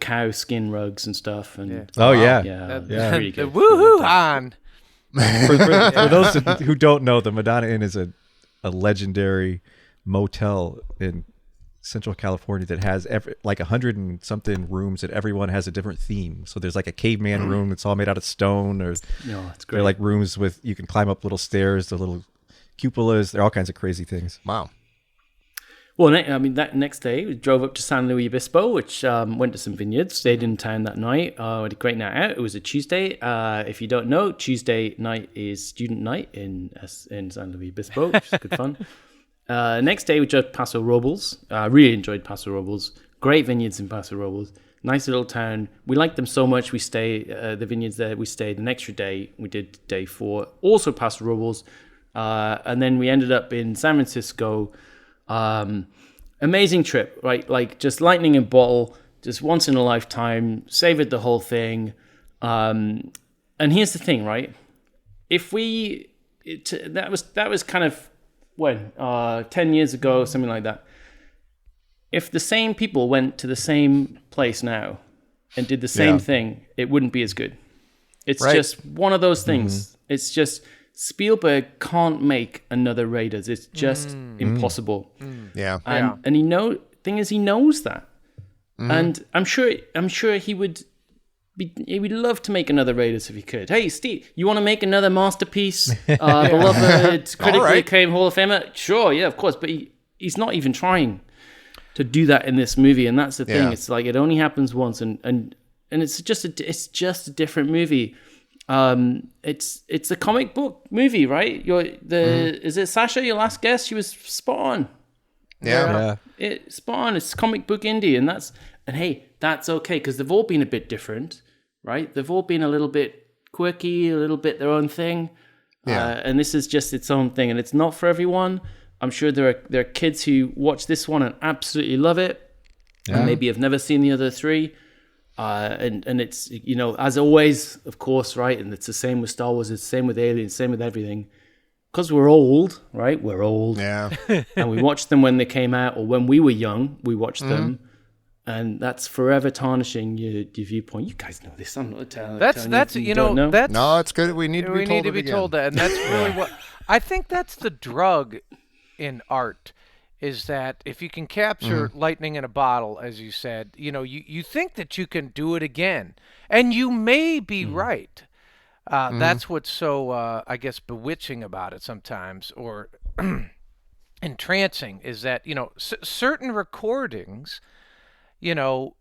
S5: cow skin rugs and stuff. And pretty good.
S4: Woohoo on.
S3: For those who don't know, the Madonna Inn is a legendary motel in Central California that has 100 and something rooms, and everyone has a different theme. So there's like a caveman room that's all made out of stone, or
S5: it's great.
S3: They're like rooms with you can climb up little stairs, the little cupolas. They're all kinds of crazy things.
S2: Wow.
S5: Well, that next day we drove up to San Luis Obispo, which went to some vineyards, stayed in town that night. We had a great night out. It was a Tuesday. If you don't know, Tuesday night is student night in San Luis Obispo, which is good fun. Next day we drove to Paso Robles. Really enjoyed Paso Robles. Great vineyards in Paso Robles. Nice little town. We liked them so much. We stayed the vineyards there. We stayed an extra day. We did day 4, also Paso Robles, and then we ended up in San Francisco. Amazing trip, right? Like just lightning in a bottle, just once in a lifetime, savored the whole thing. And here's the thing, right? That was kind of when 10 years ago, something like that. If the same people went to the same place now and did the same thing, it wouldn't be as good. It's just one of those things. Mm-hmm. It's just Spielberg can't make another Raiders. It's just impossible.
S2: Yeah.
S5: And he knows that. And I'm sure he would love to make another Raiders if he could. Hey, Steve, you want to make another masterpiece? Beloved, critically acclaimed Hall of Famer? Sure, yeah, of course. But he's not even trying to do that in this movie. And that's the thing. Yeah. It's like it only happens once, and it's just a different movie. It's a comic book movie, right? Is it Sasha, your last guest? She was spot on.
S2: Yeah.
S5: It's spot on. It's comic book indie, and hey, that's okay because they've all been a bit different, right? They've all been a little bit quirky, a little bit their own thing. Yeah. And this is just its own thing, and it's not for everyone. I'm sure there are kids who watch this one and absolutely love it, and maybe have never seen the other 3. And it's, as always, of course, right? And it's the same with Star Wars, it's the same with Aliens, same with everything. Because we're old, right? We're old.
S2: Yeah.
S5: And we watched them when they came out, or when we were young, we watched them. And that's forever tarnishing your viewpoint. You guys know this. I'm not telling you.
S2: No, it's good. We need to be told
S4: that. And that's really what I think that's the drug in art. Is that if you can capture lightning in a bottle, as you said, you think that you can do it again. And you may be right. That's what's so, I guess, bewitching about it sometimes, or entrancing, is that, certain recordings, you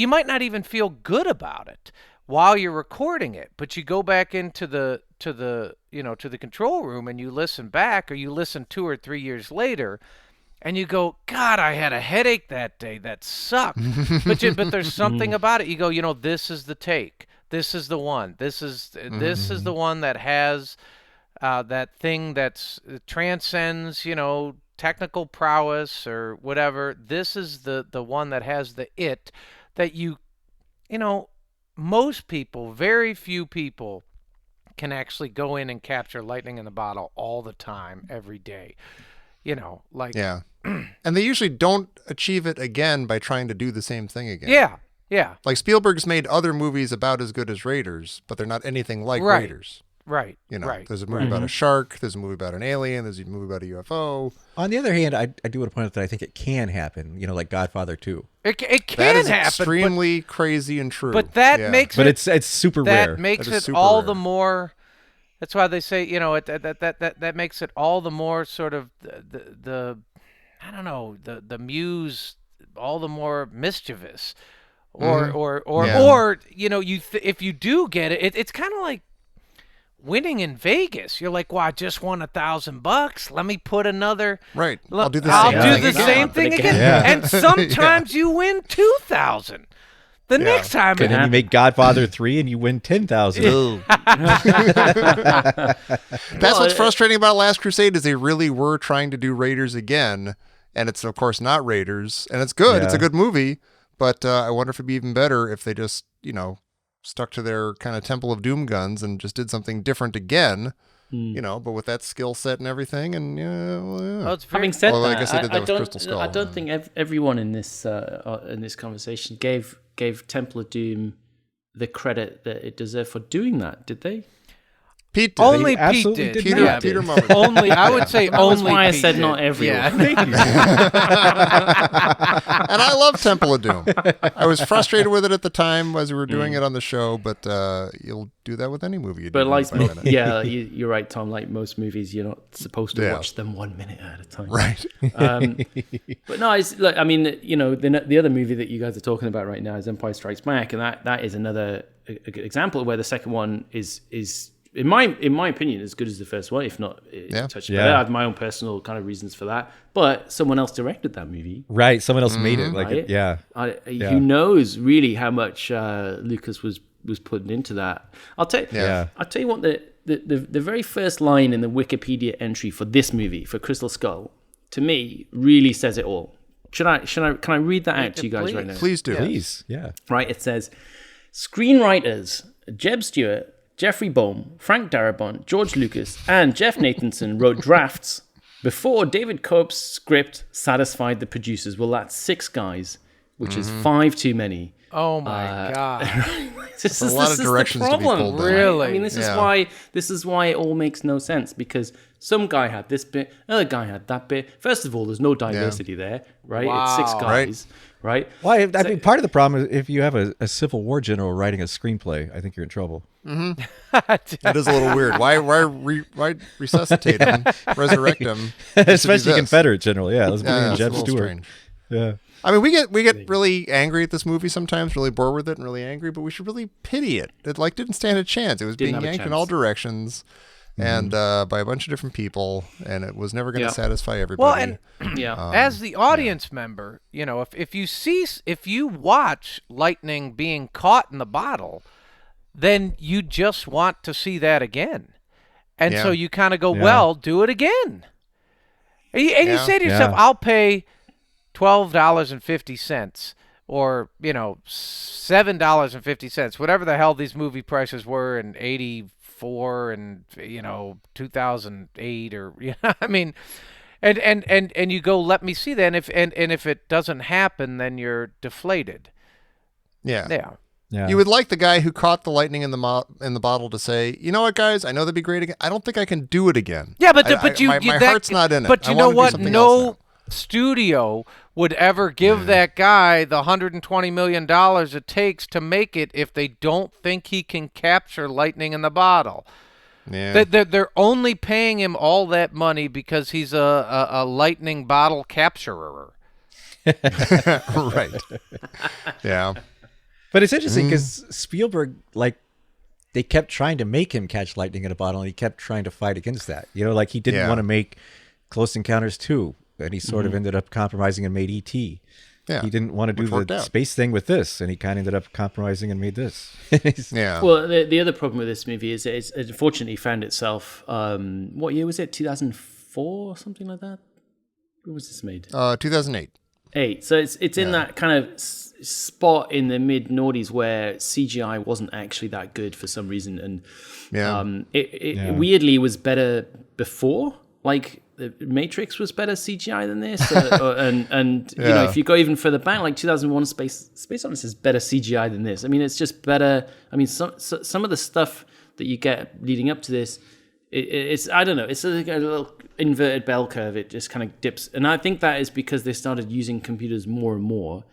S4: might not even feel good about it while you're recording it, but you go back into the control room and you listen back, or you listen 2 or 3 years later, and you go, God, I had a headache that day. That sucked. but there's something about it. You go, this is the take. This is the one. This is the one that has that thing that transcends, technical prowess or whatever. This is the one that has the it that most people, very few people, can actually go in and capture lightning in the bottle all the time, every day.
S2: Yeah. And they usually don't achieve it again by trying to do the same thing again.
S4: Yeah.
S2: Like Spielberg's made other movies about as good as Raiders, but they're not anything like
S4: Right.
S2: Raiders.
S4: Right.
S2: There's a movie about a shark, there's a movie about an alien, there's a movie about a UFO.
S3: On the other hand, I do want to point out that I think it can happen, like Godfather 2.
S4: It can
S2: That is
S4: happen.
S2: extremely crazy and true.
S4: But that makes
S3: But
S4: it...
S3: it's super rare.
S4: That makes
S2: That is
S4: it
S2: super
S4: all
S2: rare.
S4: the more... That's why they say, that makes it all the more sort of the I don't know, the muse all the more mischievous. Or if you do get it, it's kind of like winning in Vegas. You're like, well, I just won $1,000. Let me put another.
S2: Right.
S4: Look,
S2: I'll do the
S4: same thing again.
S3: Yeah.
S4: And sometimes you win $2,000. The next time,
S3: And then you make Godfather 3 and you win 10,000.
S2: That's what's frustrating about Last Crusade is they really were trying to do Raiders again, and it's of course not Raiders, and it's good.
S3: Yeah.
S2: It's a good movie, but I wonder if it'd be even better if they just stuck to their kind of Temple of Doom guns and just did something different again. But with that skill set and everything, and
S4: Well, it's very,
S5: Having said
S2: Well, I
S5: that,
S2: guess they did that with Crystal Skull.
S5: I don't think everyone in this conversation gave Temple of Doom the credit that it deserved for doing that, did they?
S2: Pete did.
S4: only
S3: They
S4: Pete
S3: absolutely
S4: did.
S3: did
S4: Yeah,
S2: Peter Mummers.
S4: only I would say
S5: That was
S4: only
S5: why I
S4: Pete
S5: said
S4: did.
S5: not everyone.
S4: Yeah.
S2: And I love Temple of Doom. I was frustrated with it at the time as we were doing it on the show, but you'll do that with any movie.
S5: But like,
S2: by a minute.
S5: you're right, Tom. Like most movies, you're not supposed to
S2: Yeah.
S5: watch them 1 minute at a time.
S2: Right.
S5: But no, it's like, I mean, the other movie that you guys are talking about right now is Empire Strikes Back, and that is another a good example where the second one is in my opinion as good as the first one, if not touching better. I have my own personal kind of reasons for that, but someone else directed that movie.
S3: Right. Someone else made it.
S5: Right? Who knows really how much Lucas was putting into that. I'll tell you what, the very first line in the Wikipedia entry for this movie, for Crystal Skull, to me really says it all. Can I read that out to you guys right now?
S2: Please do.
S3: Please. Yeah.
S5: Right, it says, screenwriters Jeb Stewart, Jeffrey Boehm, Frank Darabont, George Lucas, and Jeff Nathanson wrote drafts before David Cope's script satisfied the producers. Well, that's 6 guys, which is 5 too many.
S4: Oh my God!
S5: This
S2: a lot of directions to be pulled down.
S4: Really?
S5: I mean, this is why it all makes no sense, because some guy had this bit, another guy had that bit. First of all, there's no diversity there, right? It's 6 guys, right?
S3: Well, I mean, part of the problem is if you have a Civil War general writing a screenplay, I think you're in trouble.
S2: That is a little weird. Why resuscitate him, resurrect him?
S3: Especially Confederate general. Yeah, let's bring in
S2: it's a
S3: Jeb
S2: little
S3: Stewart.
S2: strange.
S3: Yeah.
S2: I mean, we get really angry at this movie sometimes, really bored with it, and really angry. But we should really pity it. It didn't stand a chance. It was
S5: Didn't
S2: being
S5: have a
S2: yanked in
S5: chance.
S2: all directions, and by a bunch of different people, and it was never going to satisfy everybody.
S4: Well, and
S5: Yeah.
S4: as the audience member, if you watch lightning being caught in the bottle, then you just want to see that again, and so you kind of go, well, do it again, and you say to yourself, I'll pay $12.50 or $7.50, whatever the hell these movie prices were in '84 and 2008, or I mean, and you go, let me see that, and if it doesn't happen, then you're deflated.
S2: Yeah.
S3: Yeah.
S2: You would like the guy who caught the lightning in the bottle to say, you know what, guys, I know that'd be great again. I don't think I can do it again.
S4: Yeah, but
S2: my heart's not in it.
S4: But
S2: I
S4: you know
S2: wanna do
S4: what?
S2: something else
S4: No
S2: now.
S4: studio would ever give that guy the $120 million it takes to make it if they don't think he can capture lightning in the bottle.
S2: Yeah.
S4: They're only paying him all that money because he's a lightning bottle capturer.
S2: Right. Yeah.
S3: But it's interesting because Spielberg, like, they kept trying to make him catch lightning in a bottle, and he kept trying to fight against that. You know, like he didn't want to make Close Encounters 2, and he sort of ended up compromising and made E.T.
S2: Yeah.
S3: He didn't want to do the space thing with this, and he kind of ended up compromising and made this.
S2: Yeah.
S5: Well, the other problem with this movie is it unfortunately found itself. What year was it? 2004 or something like that. When was this made?
S2: 2008.
S5: So it's in that kind of spot in the mid noughties where CGI wasn't actually that good for some reason, and it weirdly was better before. Like the Matrix was better CGI than this, and you know, if you go even further back, like 2001: Space Odyssey is better CGI than this. I mean, it's just better. I mean, some of the stuff that you get leading up to this, it's I don't know, it's like a little inverted bell curve. It just kind of dips, and I think that is because they started using computers more and more.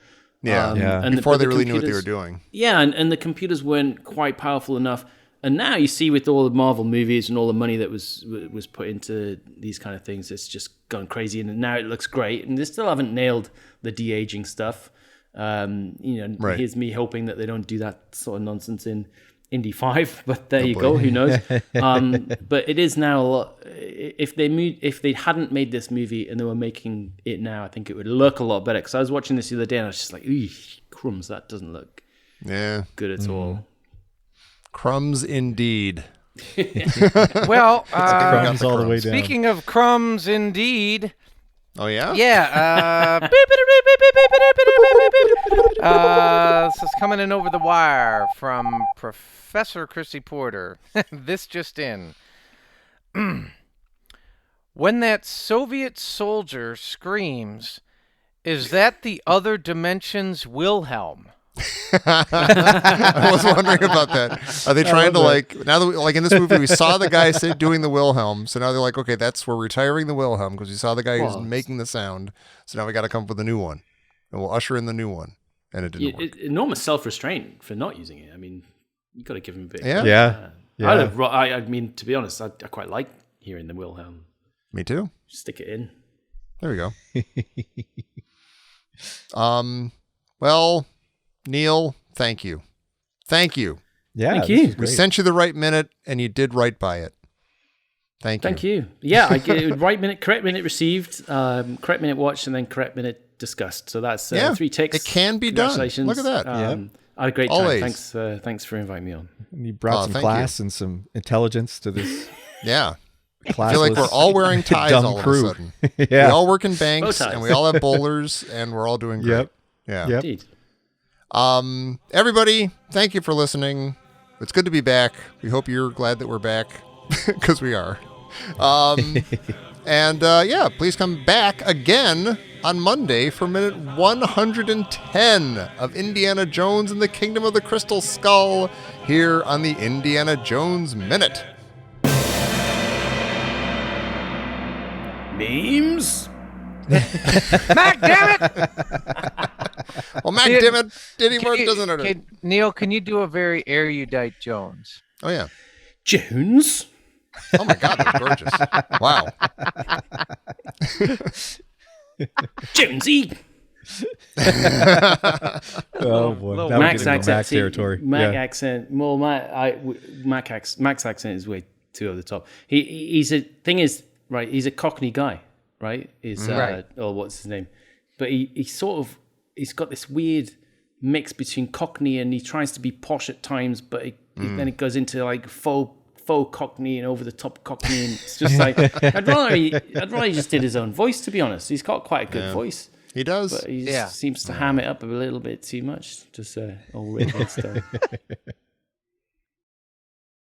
S2: And before they really knew what they were doing. Yeah,
S5: and the computers weren't quite powerful enough. And now you see with all the Marvel movies and all the money that was put into these kind of things, it's just gone crazy. And now it looks great. And they still haven't nailed the de-aging stuff. Here's me hoping that they don't do that sort of nonsense in Indy 5. But there you go. Who knows? But it is now a lot. If they hadn't made this movie and they were making it now, I think it would look a lot better. Because I was watching this the other day and I was just like, crumbs, that doesn't look good at all.
S2: Crumbs indeed.
S4: Well,
S3: crumbs all the way down.
S4: Speaking of crumbs indeed.
S2: Oh, yeah?
S4: Yeah. This is coming in over the wire from Professor Chrissy Porter. This just in. When that Soviet soldier screams, is that the other dimension's Wilhelm?
S2: I was wondering about that. Are they trying to now that like in this movie we saw the guy doing the Wilhelm, so now they're like, okay, we're retiring the Wilhelm because we saw the guy who's making the sound, so now we got to come up with a new one, and we'll usher in the new one, and it didn't work.
S5: Enormous self-restraint for not using it. I mean, you got to give him a bit.
S3: Yeah.
S5: I mean, to be honest, I quite like hearing the Wilhelm.
S2: Me too.
S5: Stick it in.
S2: There we go. Well, Neil, thank you.
S3: Yeah,
S5: thank you.
S2: We sent you the right minute, and you did right by it. Thank you.
S5: Yeah, I get right minute, correct minute received, correct minute watched, and then correct minute discussed. So that's 3 takes.
S2: It can be done. Look at that.
S5: I had a great time. Thanks for inviting me on.
S3: You brought some class and some intelligence to this.
S2: Yeah. I feel like we're all wearing ties all of a sudden. We all work in banks, and we all have bowlers, and we're all doing great. Yeah.
S5: Indeed.
S2: Everybody, thank you for listening. It's good to be back. We hope you're glad that we're back, because we are. Please come back again on Monday for minute 110 of Indiana Jones and the Kingdom of the Crystal Skull here on the Indiana Jones Minute.
S5: Memes?
S4: Mac, damn it!
S2: Well, Mac, damn it, didn't work, doesn't it?
S4: Neil, can you do a very erudite Jones?
S2: Oh, yeah.
S5: Jones?
S2: Oh, my God, that's gorgeous. Wow.
S5: Jonesy!
S3: Oh, boy.
S5: Mac's accent.
S3: Mac territory.
S5: Mac accent. Well, Mac's accent is way too over the top. He's a Cockney guy, right? What's his name? But he's got this weird mix between Cockney and he tries to be posh at times, but then it goes into like faux Cockney and over the top Cockney, and it's just like I'd rather he just did his own voice, to be honest. He's got quite a good voice.
S2: He does.
S5: But he seems to ham it up a little bit too much. Just all redhead stuff.